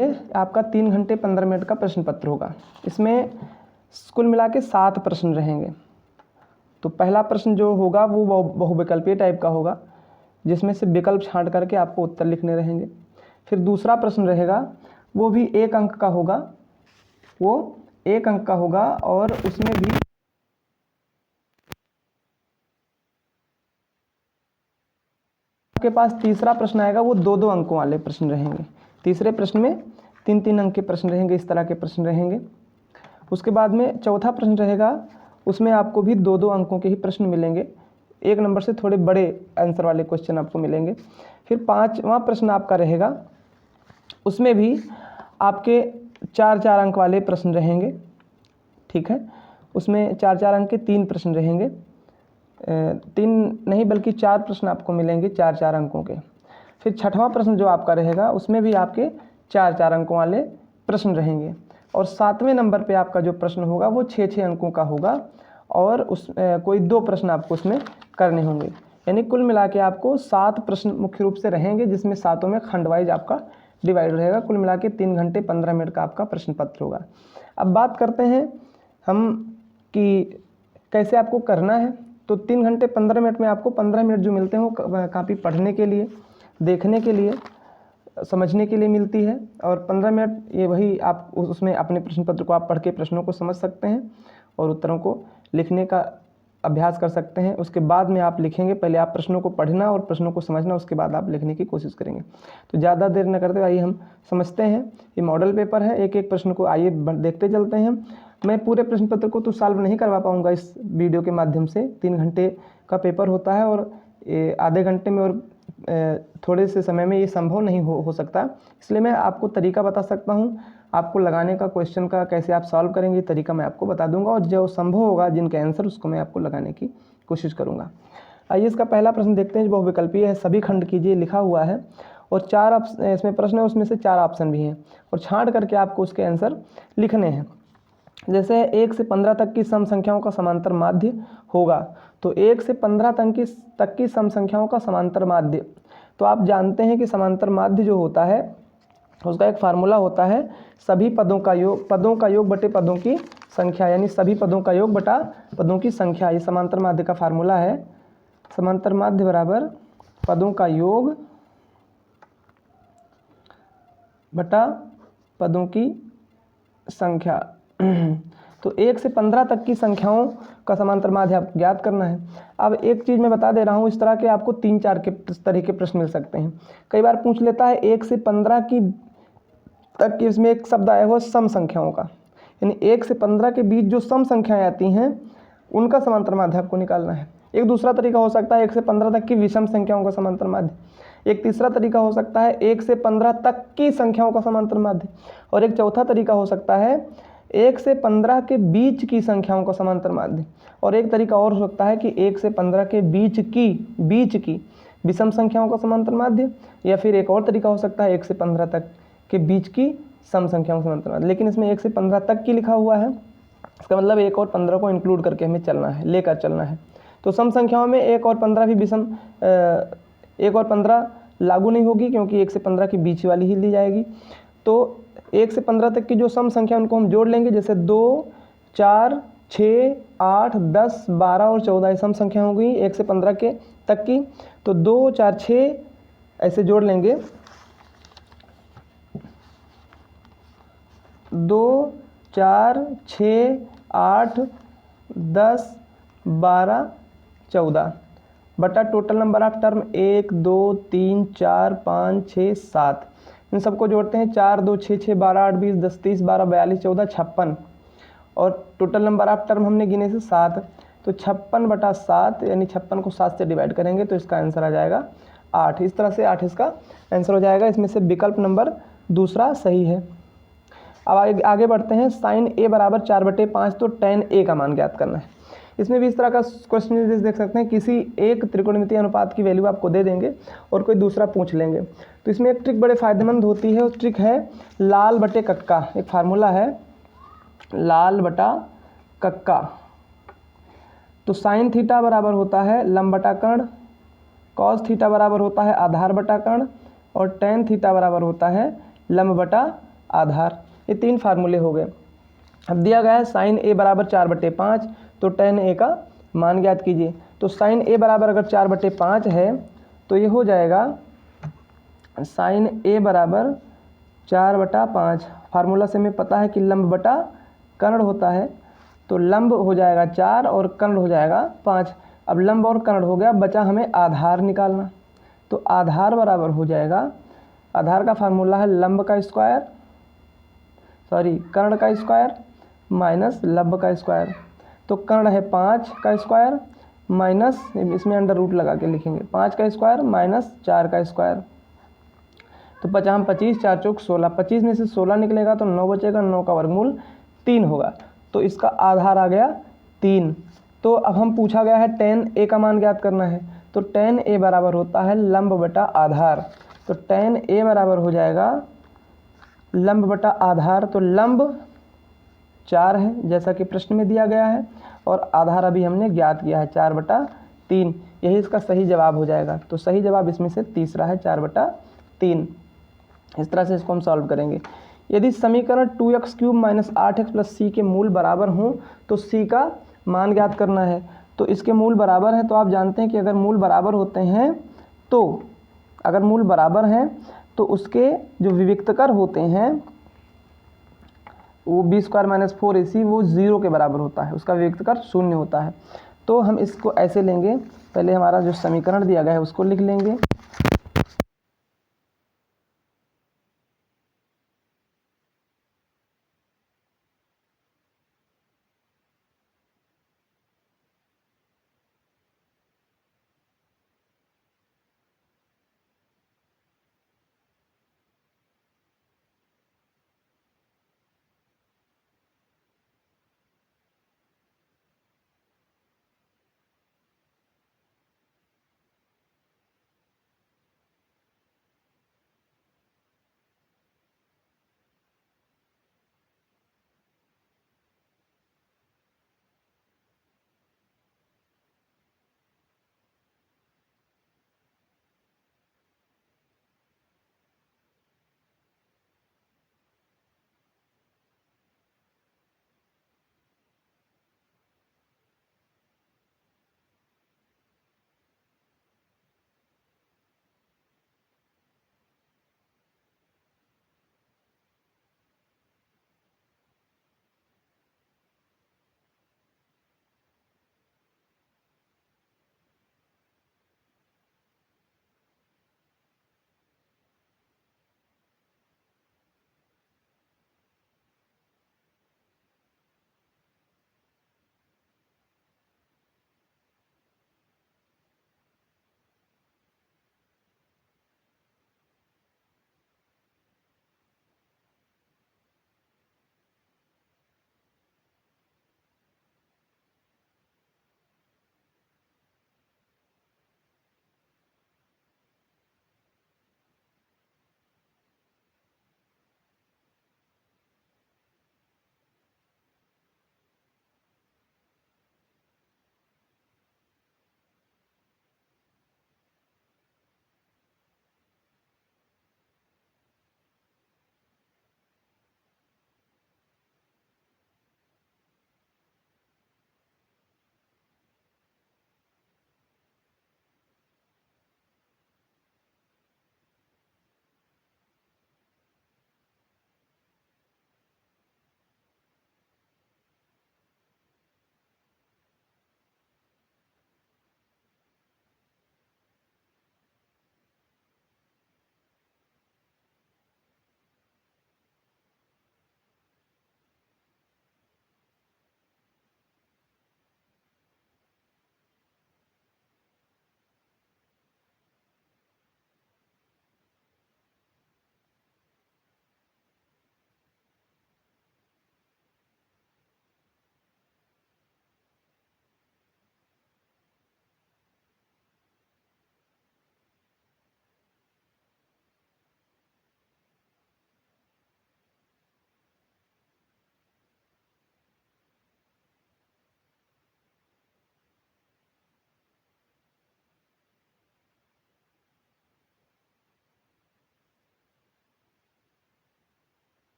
ये आपका 3 घंटे 15 मिनट का प्रश्न पत्र होगा। इसमें कुल मिला के 7 प्रश्न रहेंगे। तो पहला प्रश्न जो होगा वो बहुविकल्पीय टाइप का होगा, जिसमें से विकल्प छांट करके आपको उत्तर लिखने रहेंगे। फिर दूसरा प्रश्न रहेगा वो भी 1 अंक का होगा, वो 1 अंक का होगा और उसमें भी आपके पास तीसरा प्रश्न आएगा, वो 2-2 अंकों वाले प्रश्न रहेंगे। तीसरे प्रश्न में 3-3 अंक के प्रश्न रहेंगे, इस तरह के प्रश्न रहेंगे। उसके बाद में चौथा प्रश्न रहेगा, उसमें आपको भी 2-2 अंकों के ही प्रश्न मिलेंगे, 1 नंबर से थोड़े बड़े आंसर वाले क्वेश्चन आपको मिलेंगे। फिर 5वां प्रश्न आपका रहेगा, उसमें भी आपके 4-4 अंक वाले प्रश्न रहेंगे, ठीक है। उसमें 4-4 अंक के 3 प्रश्न रहेंगे, 3 नहीं बल्कि 4 प्रश्न आपको मिलेंगे 4-4 अंकों के। फिर 6वां प्रश्न जो आपका रहेगा उसमें भी आपके 4-4 अंकों वाले प्रश्न रहेंगे। और 7वें नंबर पे आपका जो प्रश्न होगा वो 6-6 अंकों का होगा और कोई 2 प्रश्न आपको उसमें करने होंगे। यानी कुल मिला के आपको 7 प्रश्न मुख्य रूप से रहेंगे, जिसमें 7 में खंड वाइज आपका डिवाइड रहेगा। कुल मिला के 3 घंटे 15 मिनट का आपका प्रश्न पत्र होगा। अब बात करते हैं हम कि कैसे आपको करना है। तो 3 घंटे 15 मिनट में आपको 15 मिनट जो मिलते हैं वो कापी पढ़ने के लिए, देखने के लिए, समझने के लिए मिलती है। और 15 मिनट ये वही आप उसमें अपने प्रश्न पत्र को आप पढ़ के प्रश्नों को समझ सकते हैं और उत्तरों को लिखने का अभ्यास कर सकते हैं। उसके बाद में आप लिखेंगे, पहले आप प्रश्नों को पढ़ना और प्रश्नों को समझना, उसके बाद आप लिखने की कोशिश करेंगे। तो ज़्यादा देर न करते आइए हम समझते हैं। ये मॉडल पेपर है, एक एक प्रश्न को आइए देखते चलते हैं। मैं पूरे प्रश्न पत्र को तो सॉल्व नहीं करवा पाऊँगा इस वीडियो के माध्यम से, 3 घंटे का पेपर होता है और आधे घंटे में और थोड़े से समय में ये संभव नहीं हो सकता। इसलिए मैं आपको तरीका बता सकता हूँ, आपको लगाने का क्वेश्चन का कैसे आप सॉल्व करेंगे तरीका मैं आपको बता दूंगा, और जो संभव होगा जिनके आंसर उसको मैं आपको लगाने की कोशिश करूंगा। आइए इसका पहला प्रश्न देखते हैं, जो बहुविकल्पीय है, सभी खंड कीजिए लिखा हुआ है और 4 इसमें प्रश्न है, उसमें से 4 ऑप्शन भी हैं और छांट करके आपको उसके आंसर लिखने हैं। जैसे 1 से 15 तक की सम संख्याओं का समांतर माध्य होगा, तो 1 से 15 तक की सम संख्याओं का समांतर माध्य, तो आप जानते हैं कि समांतर माध्य जो होता है उसका एक फार्मूला होता है सभी पदों का योग बटे पदों की संख्या, यानी सभी पदों का योग बटा पदों की संख्या। ये समांतर माध्य का फार्मूला है। समांतर माध्य बराबर पदों का योग बटा पदों की संख्या। तो 1 से 15 तक की संख्याओं का समांतर माध्य आपको ज्ञात करना है। अब एक चीज़ मैं बता दे रहा हूँ, इस तरह के आपको 3-4 के तरह के प्रश्न मिल सकते हैं। कई बार पूछ लेता है 1 से 15 तक की, इसमें एक शब्द आया हुआ सम संख्याओं का, यानी 1 से 15 के बीच जो सम संख्याएं आती हैं उनका समांतर माध्य आपको निकालना है। एक दूसरा तरीका हो सकता है 1 से 15 तक की विषम संख्याओं का समांतर माध्य। एक तीसरा तरीका हो सकता है 1 से 15 तक की संख्याओं का समांतर माध्य। और एक चौथा तरीका हो सकता है 1 से 15 के बीच की संख्याओं का समांतर माध्य। और एक तरीका और हो सकता है कि 1 से 15 के बीच की विषम संख्याओं का समांतर माध्य, या फिर एक और तरीका हो सकता है 1 से 15 तक के बीच की सम संख्याओं का समांतर माध्य। लेकिन इसमें 1 से 15 तक की लिखा हुआ है, इसका मतलब 1 और 15 को इंक्लूड करके हमें चलना है, लेकर चलना है। तो सम संख्याओं में 1 और 15 भी विषम 1 और 15 लागू नहीं होगी, क्योंकि 1 से 15 के बीच वाली ही ली जाएगी। तो 1 से 15 तक की जो सम संख्या उनको हम जोड़ लेंगे, जैसे 2, 4, 6, 8, 10, 12 और 14 सम संख्या हो गई 1 से 15 के तक की। तो 2, 4, 6 ऐसे जोड़ लेंगे, 2, 4, 6, 8, 10, 12, 14 बटा टोटल नंबर ऑफ टर्म 1, 2, 3, 4, 5, 6, 7। इन सबको जोड़ते हैं, 4, 2, 6, 6, 12, 8, 20, 10, 30, 12, 42, 14, 56 और टोटल नंबर ऑफ टर्म हमने गिने से 7। तो 56 बटा 7, यानी 56 को 7 से डिवाइड करेंगे तो इसका आंसर आ जाएगा 8। इस तरह से 8 इसका आंसर हो जाएगा। इसमें से विकल्प नंबर दूसरा सही है। अब आगे बढ़ते हैं। साइन ए बराबर 4/5, तो tan ए का मान ज्ञात करना है। इसमें भी इस तरह का क्वेश्चन देख सकते हैं, किसी एक त्रिकोणमितीय अनुपात की वैल्यू आपको दे देंगे और कोई दूसरा पूछ लेंगे। तो इसमें एक ट्रिक बड़े फायदेमंद होती है, उस ट्रिक है लाल बटे कक्का। एक फार्मूला है लाल बटा कक्का। तो साइन थीटा बराबर होता है लंब बटा कर्ण, कॉस थीटा बराबर होता है आधार बटा कर्ण और tan थीटा बराबर होता है लंब बटा आधार। ये 3 फार्मूले हो गए। अब दिया गया है साइन ए बराबर 4/5, तो tan ए का मान ज्ञात कीजिए। तो साइन ए बराबर अगर 4/5 है तो ये हो जाएगा साइन ए बराबर 4/5। फार्मूला से हमें पता है कि लंब बटा कर्ण होता है, तो लंब हो जाएगा 4 और कर्ण हो जाएगा 5। अब लंब और कर्ण हो गया, बचा हमें आधार निकालना। तो आधार बराबर हो जाएगा, आधार का फार्मूला है लंब का स्क्वायर, सॉरी कर्ण का स्क्वायर माइनस लंब का स्क्वायर। तो कर्ण है 5 का स्क्वायर माइनस, इसमें अंडर रूट लगा के लिखेंगे, 5 का स्क्वायर माइनस 4 का स्क्वायर। तो 50 25, 4 चौक 16, 25 में से 16 निकलेगा तो 9 बचेगा, 9 का वर्गमूल 3 होगा। तो इसका आधार आ गया 3। तो अब हम पूछा गया है tan ए का मान ज्ञात करना है, तो tan ए बराबर होता है लंब बटा आधार। तो tan ए बराबर हो जाएगा लंब बटा आधार। तो लंब 4 है जैसा कि प्रश्न में दिया गया है, और आधार अभी हमने ज्ञात किया है 4/3। यही इसका सही जवाब हो जाएगा। तो सही जवाब इसमें से तीसरा है 4/3। इस तरह से इसको हम सॉल्व करेंगे। यदि समीकरण 2x³ - 8x + c के मूल बराबर हों तो c का मान ज्ञात करना है। तो इसके मूल बराबर हैं, तो आप जानते हैं कि अगर मूल बराबर होते हैं तो अगर मूल बराबर हैं तो उसके जो विविक्तकर होते हैं वो b² - 4ac वो 0 के बराबर होता है, उसका विविक्तकर 0 होता है। तो हम इसको ऐसे लेंगे, पहले हमारा जो समीकरण दिया गया है उसको लिख लेंगे।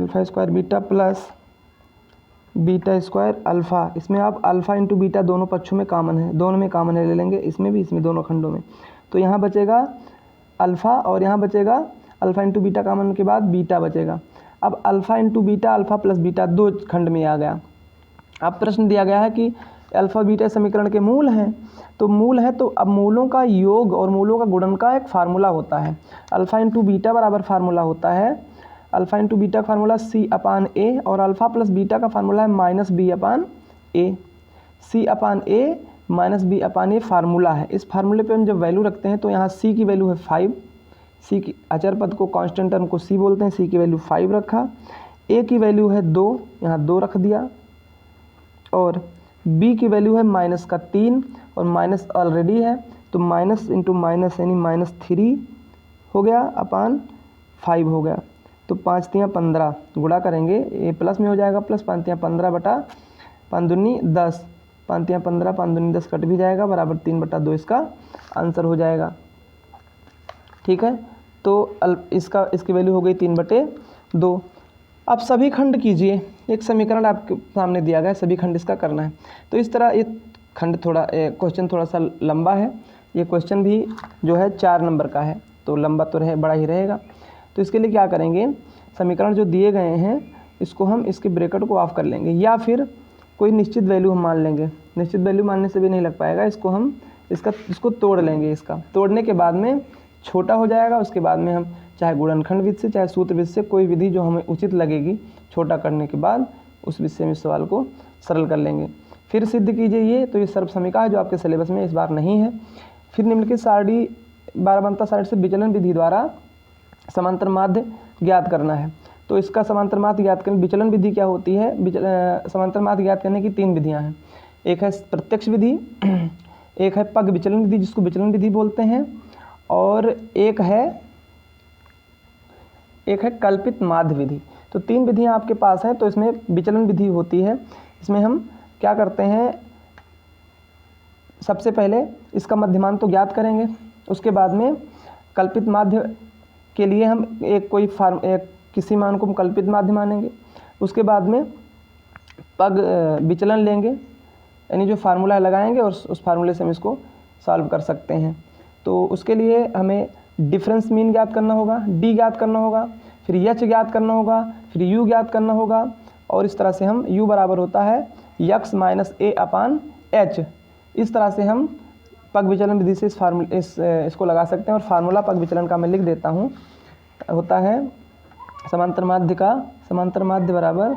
Alpha square beta plus beta square alpha. इसमें आप अल्फ़ा इंटू बीटा दोनों पक्षों में कॉमन है, दोनों में कॉमन है ले लेंगे, इसमें भी इसमें दोनों खंडों में। तो यहाँ बचेगा अल्फ़ा और यहाँ बचेगा अल्फ़ा इंटू बीटा कॉमन के बाद बीटा बचेगा। अब alpha into beta alpha plus beta दो खंड में आ गया। अब प्रश्न दिया गया है कि अल्फ़ा बीटा समीकरण के मूल हैं, तो मूल है तो अब मूलों का योग और मूलों का गुणन का एक फार्मूला होता है। अल्फ़ा इंटू बीटा बराबर फार्मूला होता है, अल्फ़ा इंटू बीटा का फार्मूला C/A और अल्फ़ा प्लस बीटा का फार्मूला है -B/A। C/A minus B/A formula है। इस फार्मूले पे हम जब वैल्यू रखते हैं तो यहाँ C की वैल्यू है 5, C की अचर पद को कांस्टेंट टर्म को C बोलते हैं, C की वैल्यू 5 रखा, A की वैल्यू है 2, यहाँ 2 रख दिया, और B की वैल्यू है -3 और माइनस ऑलरेडी है तो माइनस इंटू माइनस यानी -3 हो गया अपान 5 हो गया। तो 5 तियाँ 15 गुणा करेंगे, ये प्लस में हो जाएगा, प्लस 5 तियाँ 15 बटा 5 दूनी 10, 5 तियाँ 15 5 दूनी 10 कट भी जाएगा, बराबर 3/2 इसका आंसर हो जाएगा। ठीक है, तो इसकी वैल्यू हो गई 3/2। अब सभी खंड कीजिए, एक समीकरण आपके सामने दिया गया है, सभी खंड इसका करना है। तो इस तरह ये खंड क्वेश्चन थोड़ा सा लंबा है, ये क्वेश्चन भी जो है 4 नंबर का है, तो लंबा तो बड़ा ही रहेगा। तो इसके लिए क्या करेंगे, समीकरण जो दिए गए हैं इसको हम इसके ब्रैकेट को ऑफ कर लेंगे, या फिर कोई निश्चित वैल्यू हम मान लेंगे। निश्चित वैल्यू मानने से भी नहीं लग पाएगा, इसको हम इसको तोड़ लेंगे। इसका तोड़ने के बाद में छोटा हो जाएगा, उसके बाद में हम चाहे गुणनखंड विधि से चाहे सूत्र विधि से कोई विधि जो हमें उचित लगेगी छोटा करने के बाद उस विधि से हम इस सवाल को सरल कर लेंगे। फिर सिद्ध कीजिए ये, तो ये सर्वसमीका है जो आपके सिलेबस में इस बार नहीं है। फिर निम्नलिखित सारणी बारहबंता सारणी से विचलन विधि द्वारा समांतर माध्य ज्ञात करना है। तो इसका समांतर माध्य ज्ञात करने, विचलन विधि क्या होती है, समांतर माध्य ज्ञात करने की 3 विधियाँ हैं। एक है प्रत्यक्ष विधि, एक है पग विचलन विधि जिसको विचलन विधि बोलते हैं, और एक है कल्पित माध्य विधि। तो 3 विधियां आपके पास हैं। तो इसमें विचलन विधि होती है, इसमें हम क्या करते हैं, सबसे पहले इसका मध्यमान तो ज्ञात करेंगे, उसके बाद में कल्पित माध्य के लिए हम किसी मान को हम कल्पित माध्य मानेंगे, उसके बाद में पग विचलन लेंगे, यानी जो फार्मूला लगाएंगे और उस फार्मूले से हम इसको सॉल्व कर सकते हैं। तो उसके लिए हमें डिफरेंस मीन ज्ञात करना होगा, डी ज्ञात करना होगा, फिर एच ज्ञात करना होगा, फिर यू ज्ञात करना होगा, और इस तरह से हम यू बराबर होता है यक्स माइनस ए अपान एच। इस तरह से हम पग विचलन विधि से इसको लगा सकते हैं। और फार्मूला पग विचलन का मैं लिख देता हूँ, होता है समांतर माध्य बराबर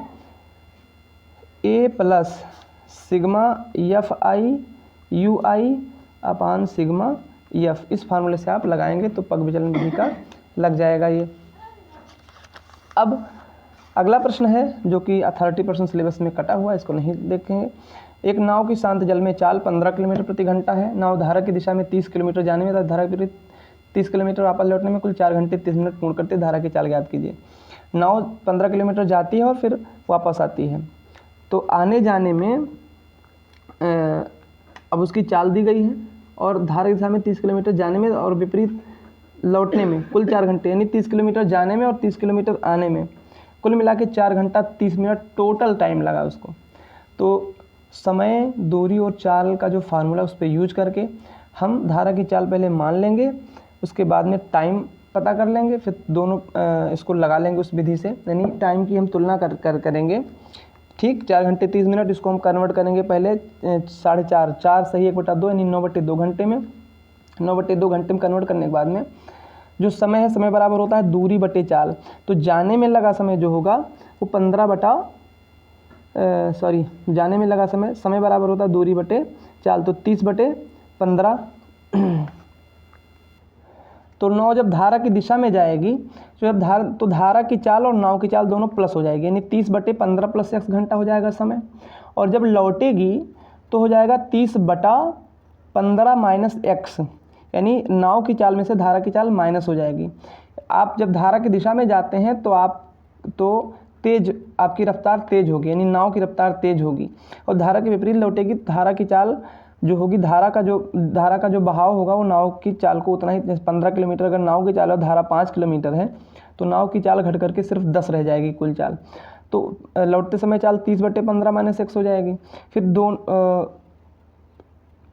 A plus sigma F I U I upon sigma F. इस फार्मूले से आप लगाएंगे तो पग विचलन विधि का लग जाएगा ये। अब अगला प्रश्न है जो कि 30% सिलेबस में कटा हुआ है, इसको नहीं देखेंगे। एक नाव की शांत जल में चाल 15 किलोमीटर प्रति घंटा है। नाव धारा की दिशा में 30 किलोमीटर जाने में तथा धारा के विपरीत 30 किलोमीटर वापस लौटने में कुल 4 घंटे 30 मिनट पूर्ण करते धारा की चाल ज्ञात कीजिए। नाव 15 किलोमीटर जाती है और फिर वापस आती है, तो आने जाने में अब उसकी चाल दी गई है, और धारा की दिशा में 30 किलोमीटर जाने में और विपरीत लौटने में कुल 4 घंटे, यानी 30 किलोमीटर जाने में और 30 किलोमीटर आने में कुल मिला के 4 घंटा 30 मिनट टोटल टाइम लगा उसको। तो समय, दूरी और चाल का जो फार्मूला उस पर यूज करके हम धारा की चाल पहले मान लेंगे, उसके बाद में टाइम पता कर लेंगे, फिर दोनों इसको लगा लेंगे उस विधि से, यानी टाइम की हम तुलना करेंगे। ठीक, 4 घंटे 30 मिनट, इसको हम कन्वर्ट करेंगे पहले 4.5, 4 सही 1/2 यानी 9/2 घंटे में। 9/2 घंटे में कन्वर्ट करने के बाद में जो समय है, समय बराबर होता है दूरी बटे चाल। तो जाने में लगा समय जो होगा वो जाने में लगा समय बराबर होता है दूरी बटे चाल, तो 30/15। तो नाव जब धारा की दिशा में जाएगी तो धारा की चाल और नाव की चाल दोनों प्लस हो जाएगी, यानी 30/15 प्लस x घंटा हो जाएगा समय। और जब लौटेगी तो हो जाएगा 30/15 माइनस x, यानी नाव की चाल में से धारा की चाल माइनस हो जाएगी। आप जब धारा की दिशा में जाते हैं तो आपकी रफ्तार तेज होगी, यानी नाव की रफ्तार तेज होगी, और धारा के विपरीत लौटेगी धारा की चाल जो होगी धारा का जो बहाव होगा वो नाव की चाल को उतना ही, 15 किलोमीटर अगर नाव की चाल है, धारा 5 किलोमीटर है, तो नाव की चाल घट करके सिर्फ 10 रह जाएगी कुल चाल। तो लौटते समय चाल 30/15 - 1 हो जाएगी। फिर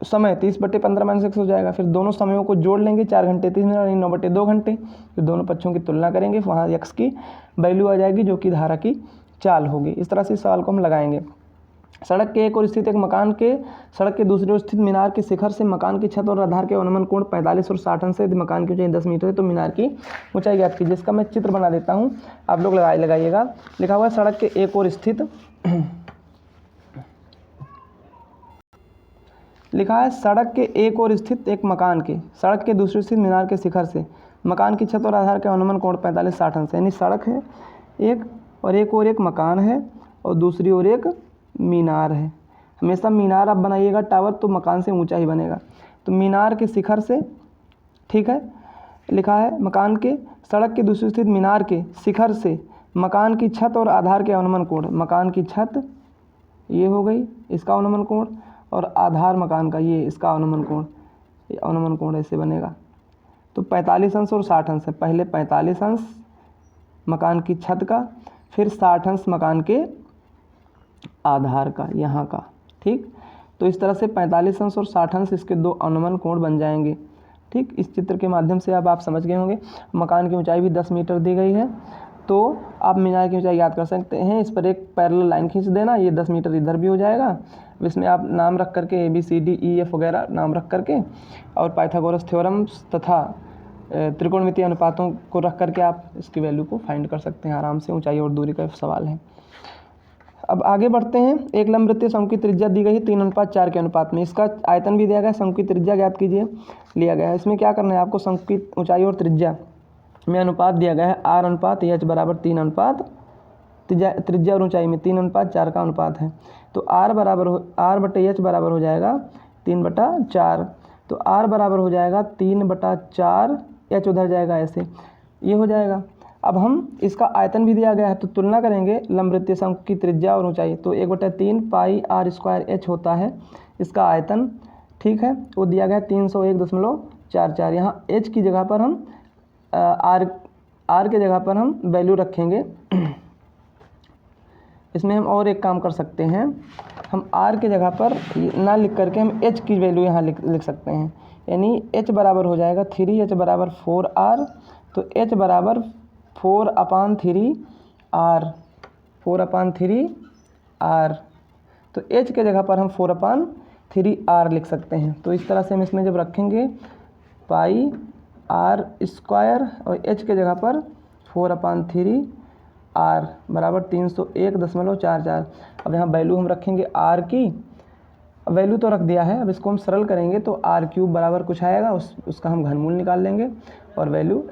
समय 30/15 - 1 हो जाएगा। फिर दोनों समयों को जोड़ लेंगे, 4 घंटे 30 मिनट यानी 9/2 घंटे। फिर दोनों पक्षों की तुलना करेंगे, वहाँ x की वैल्यू आ जाएगी जो कि धारा की चाल होगी। इस तरह से इस सवाल को हम लगाएंगे। सड़क के एक ओर स्थित एक मकान के सड़क के दूसरी ओर स्थित मीनार के शिखर से मकान की छत और आधार के अनुमान कोण 45 और 60 अंश है। यदि मकान की ऊंचाई 10 मीटर है तो मीनार की ऊंचाई ज्ञात कीजिए। इसका मैं चित्र बना देता हूँ, आप लोग लगाइएगा। लिखा हुआ है सड़क के एक ओर स्थित लिखा है सड़क के एक ओर स्थित एक मकान के सड़क के दूसरी स्थित मीनार के शिखर से मकान की छत और आधार के अनुमान कोण 45-60 अंश है। यानी सड़क है एक और एक ओर एक मकान है और दूसरी ओर एक मीनार है। हमेशा मीनार आप बनाइएगा टावर तो मकान से ऊंचा ही बनेगा। तो मीनार के शिखर से, ठीक है, लिखा है मकान के सड़क के दूसरी स्थित मीनार के शिखर से मकान की छत और आधार के अनुमान कोण, मकान की छत ये हो गई इसका अनुमान कोण और आधार मकान का ये इसका अनुमान कोण, ये अनुमान कोण ऐसे बनेगा। तो 45 अंश और 60 अंश है। पहले 45 अंश मकान की छत का, फिर 60 अंश मकान के आधार का यहाँ का, ठीक। तो इस तरह से 45 अंश और 60 अंश इसके दो अनुमान कोण बन जाएंगे, ठीक। इस चित्र के माध्यम से अब आप समझ गए होंगे। मकान की ऊंचाई भी 10 मीटर दी गई है, तो आप मीनार की ऊंचाई याद कर सकते हैं। इस पर एक पैरेलल लाइन खींच देना, ये 10 मीटर इधर भी हो जाएगा। इसमें आप नाम रख करके ABCDEF वगैरह नाम रख करके और पाइथागोरस थ्योरम्स तथा त्रिकोणमितीय अनुपातों को रख करके आप इसकी वैल्यू को फाइंड कर सकते हैं आराम से। ऊंचाई और दूरी का सवाल है। अब आगे बढ़ते हैं। एक लंबवृत्तीय शंकु की त्रिज्या दी गई है 3:4 के अनुपात में। इसका आयतन भी दिया गया है, शंकु की त्रिज्या ज्ञात कीजिए लिया गया है। इसमें क्या करना है आपको, शंकु की ऊंचाई और त्रिज्या में अनुपात दिया गया है R/H बराबर 3 अनुपात त्रिज्या और ऊंचाई में 3:4 का अनुपात है। तो R/H बराबर हो जाएगा 3/4। तो R बराबर हो जाएगा 3/4, H उधर जाएगा ऐसे, ये हो जाएगा। अब हम इसका आयतन भी दिया गया है तो तुलना करेंगे लंबवृत्तीय शंकु की त्रिज्या और ऊंचाई। तो 1/3 पाई R² होता है इसका आयतन, ठीक है। वो दिया गया 301.44। यहाँ H की जगह पर हम R के जगह पर हम वैल्यू रखेंगे। इसमें हम और एक काम कर सकते हैं, हम R के जगह पर ना लिख करके हम H की वैल्यू यहाँ लिख सकते हैं। यानी H बराबर हो जाएगा 3H बराबर 4R। तो H बराबर 4/3R, 4/3R। तो H के जगह पर हम 4/3R लिख सकते हैं। तो इस तरह से हम इसमें जब रखेंगे पाई R² और H के जगह पर 4/3R बराबर 301.44। अब यहाँ वैल्यू हम रखेंगे R की, वैल्यू तो रख दिया है। अब इसको हम सरल करेंगे तो R³ बराबर कुछ आएगा, उसका हम घनमूल निकाल लेंगे और वैल्यू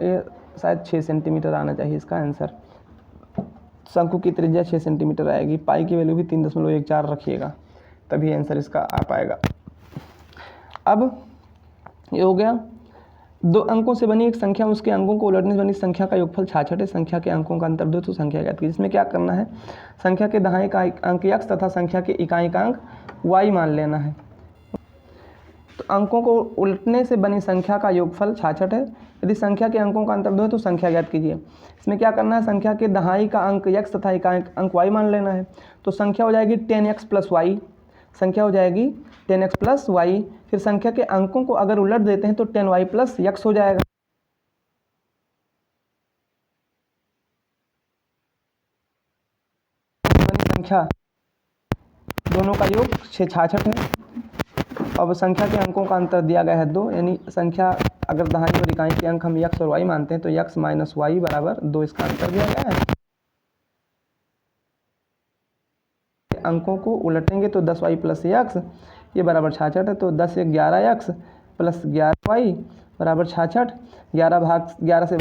शायद 6 सेंटीमीटर आना चाहिए इसका आंसर। शंकु की त्रिज्या 6 सेंटीमीटर आएगी। पाई की वैल्यू भी 3.14 रखिएगा, तभी आंसर इसका आ पाएगा। अब ये हो गया। 2 अंकों से बनी एक संख्या, उसके अंकों को उलटने से बनी संख्या का योगफल 66 है। संख्या के अंकों का अंतर दो तो संख्या ज्ञात कीजिए। इसमें क्या करना है, संख्या के दाहिने का अंक x तथा संख्या के इकाई का अंक y मान लेना है। तो अंकों को उलटने से बनी संख्या का योगफल 66 है। यदि संख्या के अंकों का अंतर दो है तो संख्या ज्ञात कीजिए। इसमें क्या करना है, संख्या के दहाई का अंक x तथा इकाई का अंक y मान लेना है। तो संख्या हो जाएगी 10x + y, संख्या हो जाएगी 10x + y। फिर संख्या के अंकों को अगर उलट देते हैं तो 10y + x हो जाएगा। संख्या दोनों का योग 66 है। अब संख्या के अंकों का अंतर दिया गया है 2, यानी संख्या अगर दहाई और इकाई के अंक हम x और y मानते हैं तो x - y बराबर 2 इसका अंतर दिया गया है। अंकों को उलटेंगे तो 10y + x ये बराबर 66 है। तो 10 से 11x + 11y बराबर 66। 11 से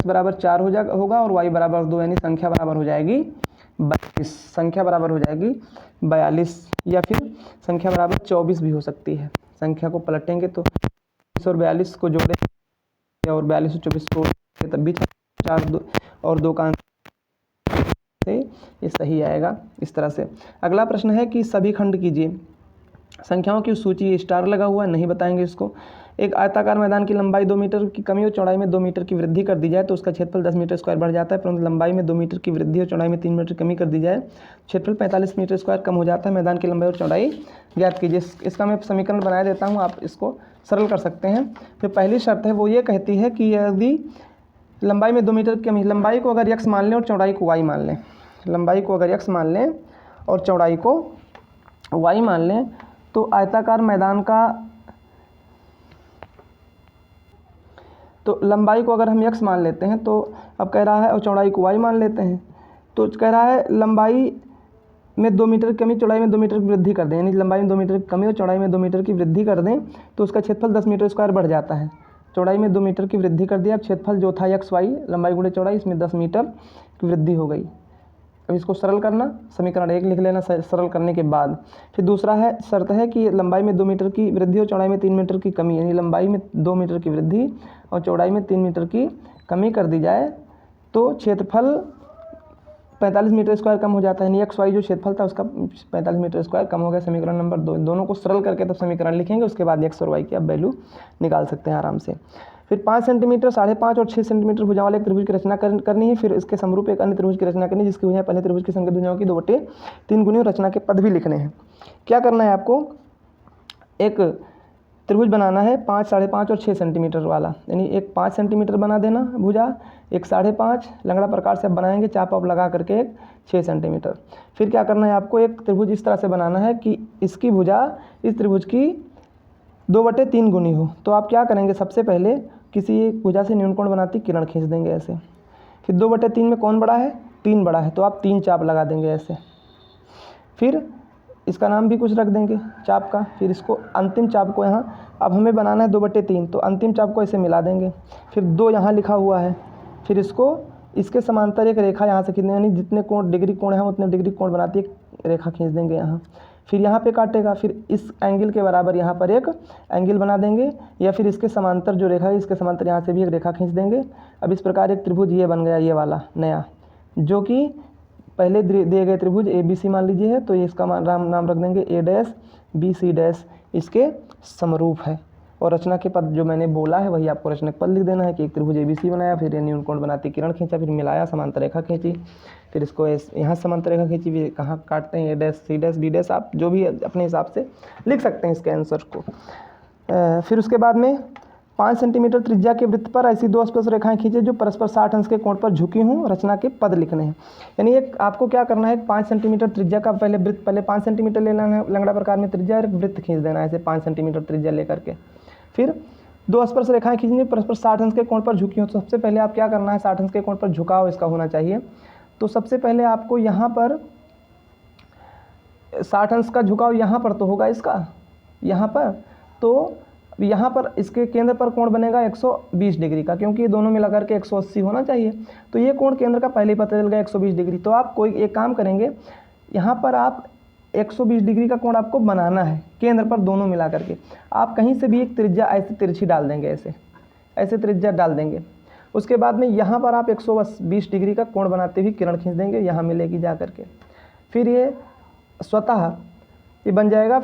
बराबर 4 होगा और y बराबर 2, यानी संख्या बराबर हो जाएगी 42। संख्या बराबर हो जाएगी 42 या फिर संख्या बराबर 24 भी हो सकती है। संख्या को पलटेंगे तो 42 को जोड़ेंगे और 42 और 24 को तब भी 4 और 2 का आंसर से ये सही आएगा। इस तरह से अगला प्रश्न है कि सभी खंड कीजिए। संख्याओं की सूची, स्टार लगा हुआ है, नहीं बताएंगे इसको। एक आयताकार मैदान की लंबाई 2 मीटर की कमी और चौड़ाई में 2 मीटर की वृद्धि कर दी जाए तो उसका क्षेत्रफल 10 मीटर स्क्वायर बढ़ जाता है, परंतु लंबाई में 2 मीटर की वृद्धि और चौड़ाई में 3 मीटर कमी कर दी जाए, क्षेत्रफल 45 मीटर स्क्वायर कम हो जाता है। मैदान की लंबाई और चौड़ाई ज्ञात कीजिए। इसका मैं समीकरण बना देता हूँ, आप इसको सरल कर सकते हैं। जो पहली शर्त है वो ये कहती है कि यदि लंबाई में 2 मीटर की कमी, लंबाई को अगर x मान लें और चौड़ाई को y मान लें, लंबाई को अगर x मान लें और चौड़ाई को y मान लें तो आयताकार मैदान का, तो लंबाई को अगर हम x मान लेते हैं तो अब कह रहा है और चौड़ाई को y मान लेते हैं, तो कह रहा है लंबाई में 2 मीटर की कमी, चौड़ाई में 2 मीटर की वृद्धि कर दें, यानी लंबाई में 2 मीटर की कमी और चौड़ाई में 2 मीटर की वृद्धि कर दें तो उसका क्षेत्रफल 10 मीटर स्क्वायर बढ़ जाता है। चौड़ाई में 2 मीटर की वृद्धि कर दिया, क्षेत्रफल जो था x y, लंबाई गुणे चौड़ाई, इसमें 10 मीटर की वृद्धि हो गई। अब इसको सरल करना, समीकरण 1 लिख लेना सरल करने के बाद। फिर दूसरा है, शर्त है कि लंबाई में 2 मीटर की वृद्धि और चौड़ाई में 3 मीटर की कमी, यानी लंबाई में 2 मीटर की वृद्धि और चौड़ाई में 3 मीटर की कमी कर दी जाए तो क्षेत्रफल 45 मीटर स्क्वायर कम हो जाता है, यानी एक्स वाई जो क्षेत्रफल था उसका 45 मीटर स्क्वायर कम हो गया। समीकरण नंबर 2, दोनों को सरल करके तब समीकरण लिखेंगे, उसके बाद एक्स और वाई की आप वैल्यू निकाल सकते हैं आराम से। फिर 5 सेंटीमीटर, 5.5 और 6 सेंटीमीटर भुजाओं वाले एक त्रिभुज की रचना करनी है। फिर इसके समरूप एक अन्य त्रिभुज की रचना करनी है जिसकी भुजाएं पहले त्रिभुज की संगत भुजाओं की 2/3 गुनी और रचना के पद भी लिखने हैं। क्या करना है आपको, एक त्रिभुज बनाना है 5, 5.5 और 6 सेंटीमीटर वाला, यानी एक 5 सेंटीमीटर बना देना भुजा, एक 5.5 लंगड़ा प्रकार से आप बनाएंगे चाप आप लगा करके, एक 6 सेंटीमीटर। फिर क्या करना है आपको, एक त्रिभुज इस तरह से बनाना है कि इसकी भुजा इस त्रिभुज की 2/3 गुनी हो। तो आप क्या करेंगे, सबसे पहले किसी एक भुजा से न्यूनकोण बनाती किरण खींच देंगे ऐसे। फिर 2/3 में कौन बड़ा है, 3 बड़ा है, तो आप 3 चाप लगा देंगे ऐसे। फिर इसका नाम भी कुछ रख देंगे चाप का। फिर इसको अंतिम चाप को यहाँ, अब हमें बनाना है 2/3, तो अंतिम चाप को ऐसे मिला देंगे। फिर 2 यहाँ लिखा हुआ है, फिर इसको इसके समांतर एक रेखा यहाँ से खींचनी, यानी जितने कोण डिग्री कोण है उतने डिग्री कोण बनाती एक रेखा खींच देंगे यहाँ। फिर यहाँ पे काटेगा, फिर इस एंगल के बराबर यहाँ पर एक एंगल बना देंगे, या फिर इसके समांतर जो रेखा है इसके समांतर यहाँ से भी एक रेखा खींच देंगे। अब इस प्रकार एक त्रिभुज ये बन गया, ये वाला नया, जो कि पहले दिए गए त्रिभुज ABC मान लीजिए है, तो ये इसका नाम रख देंगे A', BC', इसके समरूप है। और रचना के पद जो मैंने बोला है वही आपको रचना के पद लिख देना है कि एक त्रिभुज ABC बनाया, फिर न्यूनकोण बनाती किरण खींचा, फिर मिलाया, समांतर रेखा खींची, फिर इसको यहाँ समांतर रेखा खींची, फिर कहाँ काटते हैं A', C', आप जो भी अपने हिसाब से लिख सकते हैं इसके आंसर को। फिर उसके बाद में 5 सेंटीमीटर त्रिज्या के वृत्त पर ऐसी 2 स्पर्श रेखाएं खींचे जो परस्पर 60 अंश के कोण पर झुकी हूँ, रचना के पद लिखने हैं। यानी एक आपको क्या करना है, 5 सेंटीमीटर त्रिज्या का पहले वृत्त, पहले 5 सेंटीमीटर ले लेना है लंगड़ा प्रकार में त्रिज्या, और एक वृत्त खींच देना है ऐसे 5 सेंटीमीटर त्रिज्या लेकर के। फिर 2 स्पर्श रेखाएं खींचनी परस्पर 60 अंश के कोण पर झुकी हो। तो सबसे पहले आप क्या करना है, 60 अंश के कोण पर झुकाव इसका होना चाहिए। तो सबसे पहले आपको यहाँ पर 60 अंश का झुकाव यहाँ पर तो होगा इसका, यहाँ पर, तो यहाँ पर इसके केंद्र पर कोण बनेगा 120 डिग्री का, क्योंकि ये दोनों मिला करके 180 होना चाहिए। तो ये कोण केंद्र का पहले ही पता चल गया 120 डिग्री। तो आप कोई एक काम करेंगे, यहाँ पर आप 120 डिग्री का कोण आपको बनाना है केंद्र पर दोनों मिला करके। आप कहीं से भी एक त्रिज्या ऐसे तिरछी डाल देंगे, ऐसे त्रिज्या डाल देंगे। उसके बाद में यहाँ पर आप 120 डिग्री का कोण बनाते हुए किरण खींच देंगे, यहाँ मिलेगी जा करके। फिर ये स्वतः ये बन जाएगा